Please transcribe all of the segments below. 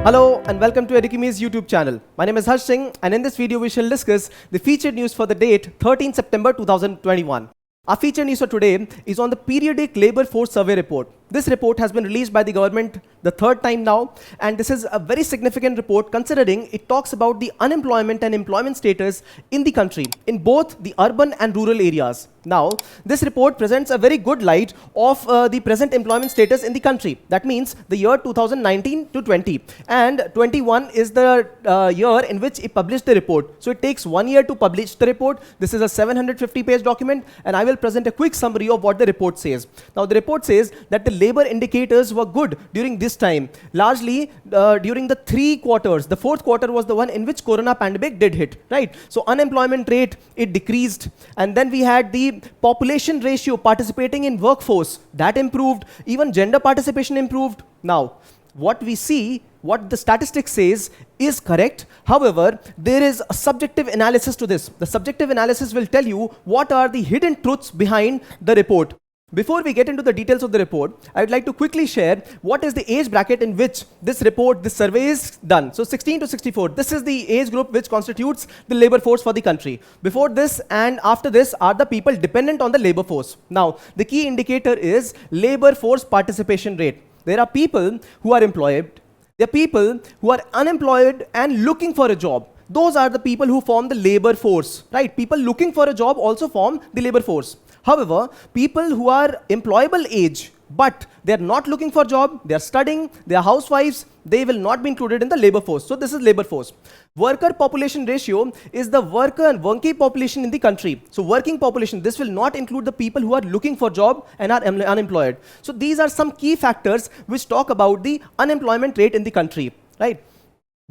Hello and welcome to Edukemy's YouTube channel. My name is Harsh Singh, and in this video we shall discuss the featured news for the date 13 September 2021. Our featured news for today is on the periodic labor force survey report. This report has been released by the government the third time now, and this is a very significant report considering it talks about the unemployment and employment status in the country, in both the urban and rural areas. Now, this report presents a very good light of the present employment status in the country. That means the year 2019 to 20, and 21 is the year in which it published the report. So it takes 1 year to publish the report. This is a 750-page document, and I will present a quick summary of what the report says. Now, the report says that the labor indicators were good during this time, largely during the 3 quarters. The fourth quarter was the one in which corona pandemic did hit, right? So unemployment rate, it decreased, and then we had the population ratio participating in workforce, that improved, even gender participation improved. Now, what we see, what the statistics says is correct. However, there is a subjective analysis to this. The subjective analysis will tell you what are the hidden truths behind the report. Before we get into the details of the report, I would like to quickly share what is the age bracket in which this report, this survey is done. So 16 to 64, this is the age group which constitutes the labor force for the country. Before this and after this are the people dependent on the labor force. Now, the key indicator is labor force participation rate. There are people who are employed, there are people who are unemployed and looking for a job. Those are the people who form the labor force, right? People looking for a job also form the labor force. However, people who are employable age, but they are not looking for a job, they are studying, they are housewives, they will not be included in the labor force. So this is labor force. Worker population ratio is the worker and working population in the country. So working population, this will not include the people who are looking for job and are unemployed. So these are some key factors which talk about the unemployment rate in the country, right?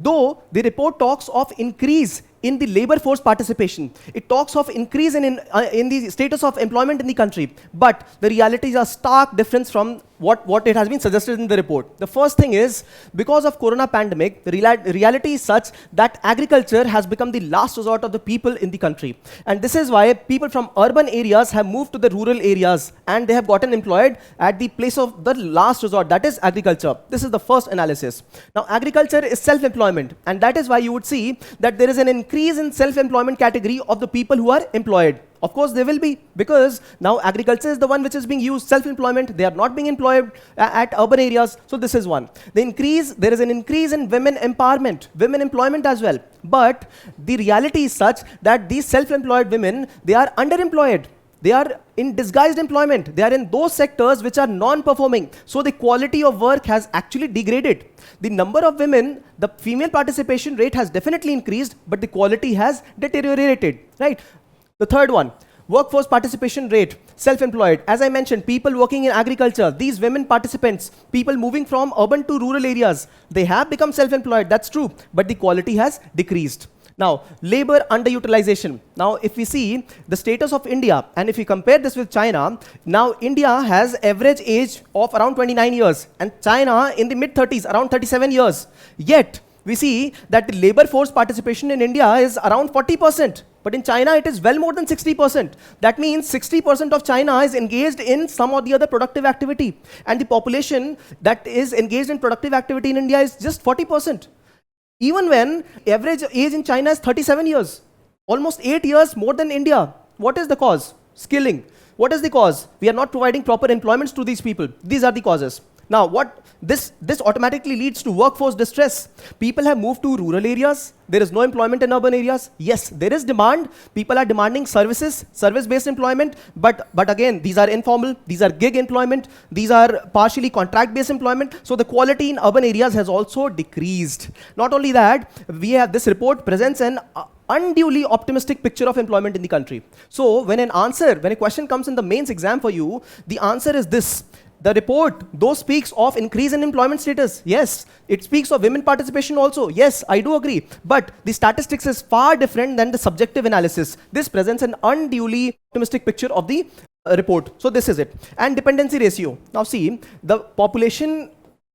Though the report talks of increase in the labor force participation, it talks of increase in the status of employment in the country, but the realities are stark difference from what it has been suggested in the report. The first thing is, because of corona pandemic, the reality is such that agriculture has become the last resort of the people in the country. And this is why people from urban areas have moved to the rural areas and they have gotten employed at the place of the last resort, that is agriculture. This is the first analysis. Now, agriculture is self-employment, and that is why you would see that there is an increase in self-employment category of the people who are employed. Of course, there will be, because now agriculture is the one which is being used, self-employment, they are not being employed at urban areas. So this is one. There is an increase in women empowerment, women employment as well. But the reality is such that these self-employed women, they are underemployed. They are in disguised employment. They are in those sectors which are non-performing. So the quality of work has actually degraded. The number of women, the female participation rate has definitely increased, but the quality has deteriorated, right? The third one, workforce participation rate, self-employed. As I mentioned, people working in agriculture, these women participants, people moving from urban to rural areas, they have become self-employed, that's true, but the quality has decreased. Now, labor underutilization. Now, if we see the status of India, and if we compare this with China, now India has average age of around 29 years, and China in the mid-30s, around 37 years. Yet, we see that the labor force participation in India is around 40%. But in China, it is well more than 60%. That means 60% of China is engaged in some or the other productive activity. And the population that is engaged in productive activity in India is just 40%. Even when average age in China is 37 years, almost 8 years more than India. What is the cause? Skilling. What is the cause? We are not providing proper employments to these people. These are the causes. Now, what this automatically leads to workforce distress. People have moved to rural areas. There is no employment in urban areas. Yes, there is demand. People are demanding services, service-based employment. But again, these are informal. These are gig employment. These are partially contract-based employment. So the quality in urban areas has also decreased. Not only that, we have this report presents an unduly optimistic picture of employment in the country. So when a question comes in the mains exam for you, the answer is this. The report, though speaks of increase in employment status, yes. It speaks of women participation also, yes, I do agree. But the statistics is far different than the subjective analysis. This presents an unduly optimistic picture of the report. So this is it. And dependency ratio. Now see, the population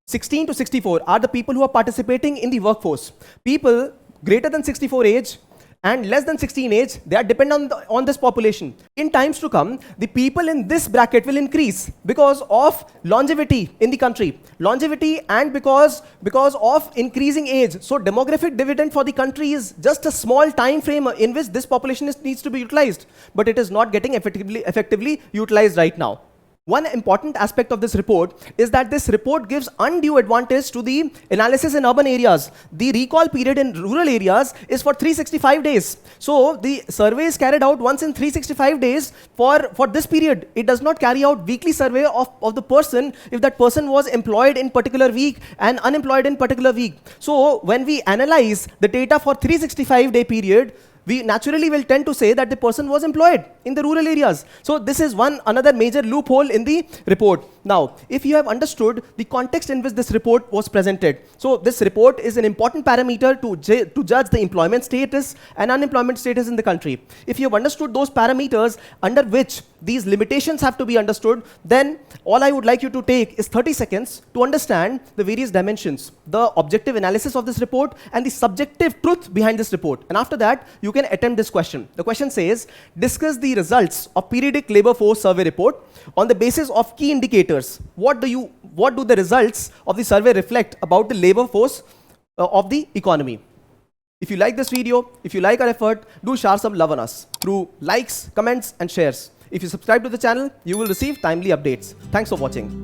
16 to 64 are the people who are participating in the workforce. People greater than 64 age and less than 16 age, they are dependent on this population. In times to come, the people in this bracket will increase because of longevity in the country. Longevity and because of increasing age. So demographic dividend for the country is just a small time frame in which this population needs to be utilized, but it is not getting effectively utilized right now. One important aspect of this report is that this report gives undue advantage to the analysis in urban areas. The recall period in rural areas is for 365 days. So the survey is carried out once in 365 days for this period. It does not carry out weekly survey of the person if that person was employed in particular week and unemployed in particular week. So when we analyze the data for 365-day period, we naturally will tend to say that the person was employed in the rural areas. So this is another major loophole in the report. Now, if you have understood the context in which this report was presented, so this report is an important parameter to judge the employment status and unemployment status in the country. If you have understood those parameters under which these limitations have to be understood, then all I would like you to take is 30 seconds to understand the various dimensions, the objective analysis of this report and the subjective truth behind this report. And after that, you can attempt this question. The question says, discuss the results of periodic labor force survey report on the basis of key indicators. What do the results of the survey reflect about the labor force of the economy? If you like this video, if you like our effort, do share some love on us through likes, comments and shares. If you subscribe to the channel, you will receive timely updates. Thanks for watching.